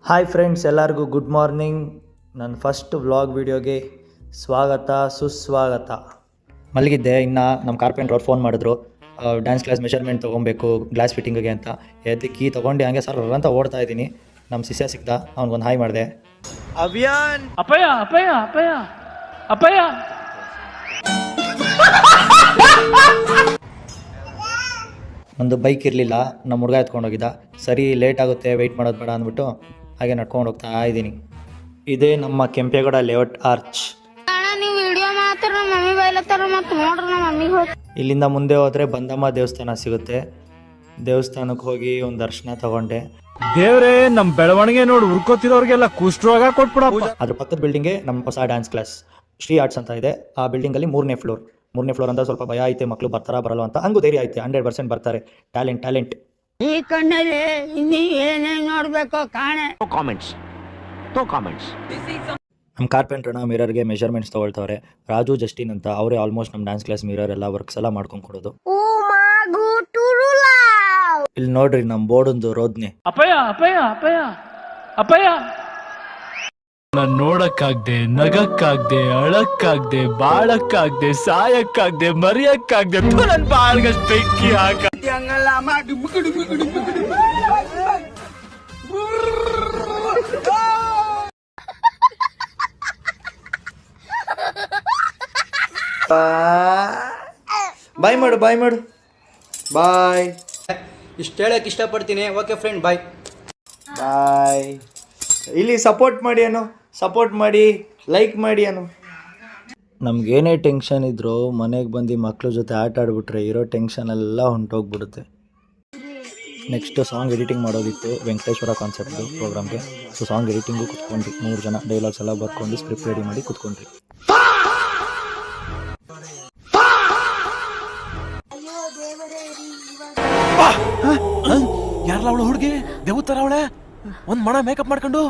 Hi friends, ಎಲ್ಲರಿಗೂ good morning. ನನ್ನ first vlog ವಿಡಿಯೋಗೆ ಸ್ವಾಗತ ಸುಸ್ವಾಗತ. ಮಲಗಿದ್ದೆ. ಇನ್ನು ನಮ್ಮ ಕಾರ್ಪೆಂಟ್ರ್ ಅವ್ರು ಫೋನ್ ಮಾಡಿದ್ರು, ಡ್ಯಾನ್ಸ್ ಕ್ಲಾಸ್ ಮೆಷರ್ಮೆಂಟ್ ತೊಗೊಬೇಕು ಗ್ಲಾಸ್ ಫಿಟ್ಟಿಂಗಿಗೆ ಅಂತ. ಎದ್ದು ಕೀ ತೊಗೊಂಡು ಹಂಗೆ ಸರ್ ಅಂತ ಓಡ್ತಾ ಇದ್ದೀನಿ. ನಮ್ಮ ಶಿಷ್ಯ ಸಿಕ್ದ, ಅವ್ನಿಗೊಂದು ಹಾಯ್ ಮಾಡಿದೆ. ಅಭಿಯಾನ್ ಅಪ್ಪಯ್ಯ ಅಪ್ಪಯ್ಯ ಅಪ್ಪಯ್ಯ ಅಪ್ಪಯ್ಯ. ಒಂದು ಬೈಕ್ ಇರಲಿಲ್ಲ, ನಮ್ಮ ಹುಡುಗ ಎತ್ಕೊಂಡೋಗಿದ್ದ. ಸರಿ ಲೇಟ್ ಆಗುತ್ತೆ, ವೆಯ್ಟ್ ಮಾಡೋದು ಬೇಡ ಅಂದ್ಬಿಟ್ಟು ಹಾಗೆ ನಡ್ಕೊಂಡು ಹೋಗ್ತಾ ಇದ್ದೀನಿ. ಇದೇ ನಮ್ಮ ಕೆಂಪೇಗೌಡ ಲೇಔಟ್ ಆರ್ಚ್. ಇಲ್ಲಿಂದ ಮುಂದೆ ಹೋದರೆ ಬಂದಮ್ಮ ದೇವಸ್ಥಾನ ಸಿಗುತ್ತೆ. ದೇವಸ್ಥಾನಕ್ಕೆ ಹೋಗಿ ಒಂದು ದರ್ಶನ ತಗೊಂಡೆ. ದೇವ್ರೇ, ನಮ್ಮ ಬೆಳವಣಿಗೆ ನೋಡಿ ಹುರ್ಕೋತಿರೋರಿಗೆಲ್ಲ ಕುಷ್ಠರೋಗ ಕೊಟ್ಬಿಡಪ್ಪ. ಅದ್ರ ಪಕ್ಕದ ಬಿಲ್ಡಿಂಗ್ಗೆ ನಮ್ಮ ಹೊಸ ಡ್ಯಾನ್ಸ್ ಕ್ಲಾಸ್ ಶ್ರೀ ಆರ್ಟ್ಸ್ ಅಂತ ಇದೆ. ಆ ಬಿಲ್ಡಿಂಗಲ್ಲಿ ಮೂರನೇ ಫ್ಲೋರ್ ಅಂತ ಸ್ವಲ್ಪ ಭಯ ಐತೆ, ಮಕ್ಕಳು ಬರ್ತಾರಾ ಬರಲ್ಲ ಅಂತ. ಹಂಗೂ ಧೈರ್ಯ ಐತೆ, 100% ಬರ್ತಾರೆ. ಟ್ಯಾಲೆಂಟ್ ಈ ಕಣ್ಣಲ್ಲಿ ಇನ್ನೀ ಏನೇನು ನೋಡ್ಬೇಕೋ ಕಾಣೆ. ಕಾಮೆಂಟ್ಸ್. ನಮ್ಮ ಕಾರ್ಪೆಂಟ್ರನ್ನ ಮಿರರ್ಗೆ ಮೆಷರ್ಮೆಂಟ್ಸ್ ತೊಗೊಳ್ತವ್ರೆ. ರಾಜು ಜಸ್ಟಿನ್ ಅಂತ ಅವರೇ ಆಲ್ಮೋಸ್ಟ್ ನಮ್ಮ ಡ್ಯಾನ್ಸ್ ಕ್ಲಾಸ್ ಮಿರರ್ ಎಲ್ಲ ವರ್ಕ್ಸ್ ಎಲ್ಲ ಮಾಡ್ಕೊಂಡು ಕೊಡೋದು. ಇಲ್ಲಿ ನೋಡ್ರಿ ನಮ್ಮ ಬೋರ್ಡೊಂದು ರೋದ್ನೆ. ಅಪ್ಪಯ್ಯ ಅಪ್ಪಯ್ಯ ಅಪ್ಪಯ್ಯ ಅಪ್ಪಯ್ಯ. ನಾನು ನೋಡಕ್ಕಾಗ್ದೆ, ನಗಕ್ಕಾಗ್ದೆ, ಅಳಕ್ಕಾಗ್ದೆ, ಬಾಳಕ್ಕಾಗ್ದೆ, ಸಾಯಕ್ಕಾಗ್ದೆ, ಮರಿಯಕ್ಕಾಗ್ದೆ. ನನ್ ಬಾಳ್ಗಷ್ಟು ಬೆಂಕಿ ಹಾಕ. ಬಾಯ್ ಮಾಡು ಬಾಯ್. ಇಷ್ಟು ಹೇಳಕ್ಕೆ ಇಷ್ಟಪಡ್ತೀನಿ. ಓಕೆ ಫ್ರೆಂಡ್, ಬಾಯ್. ಇಲ್ಲಿ ಸಪೋರ್ಟ್ ಮಾಡಿ ಲೈಕ್ ಮಾಡಿ ಅನು. ನಮಗೇನೇ ಟೆನ್ಷನ್ ಇದ್ದರೂ ಮನೆಗೆ ಬಂದು ಮಕ್ಳ ಜೊತೆ ಆಟ ಆಡ್ಬಿಟ್ರೆ ಇರೋ ಟೆನ್ಷನ್ ಎಲ್ಲ ಹೊಂಟೋಗ್ಬಿಡುತ್ತೆ. ನೆಕ್ಸ್ಟ್ ಸಾಂಗ್ ಎಡಿಟಿಂಗ್ ಮಾಡೋದಿತ್ತು, ವೆಂಕಟೇಶ್ವರ ಕಾನ್ಸೆಪ್ಟ್ ಪ್ರೋಗ್ರಾಮ್ಗೆ. ಸೊ ಸಾಂಗ್ ಎಡಿಟಿಂಗು ಕುತ್ಕೊಂಡ್ರಿ, 3 ಜನ ಡೈಲಾಗ್ಸ್ ಎಲ್ಲ ಬರ್ಕೊಂಡು ಸ್ಕ್ರಿಪ್ಟ್ ರೆಡಿ ಮಾಡಿ ಕುತ್ಕೊಂಡ್ರಿ. ಯಾರಲ್ಲ ಅವಳು ಹುಡುಗಿ ದೇವತರ ಅವಳೆ, ಒಂದ್ ಮಣ ಮೇಕಪ್ ಮಾಡ್ಕೊಂಡು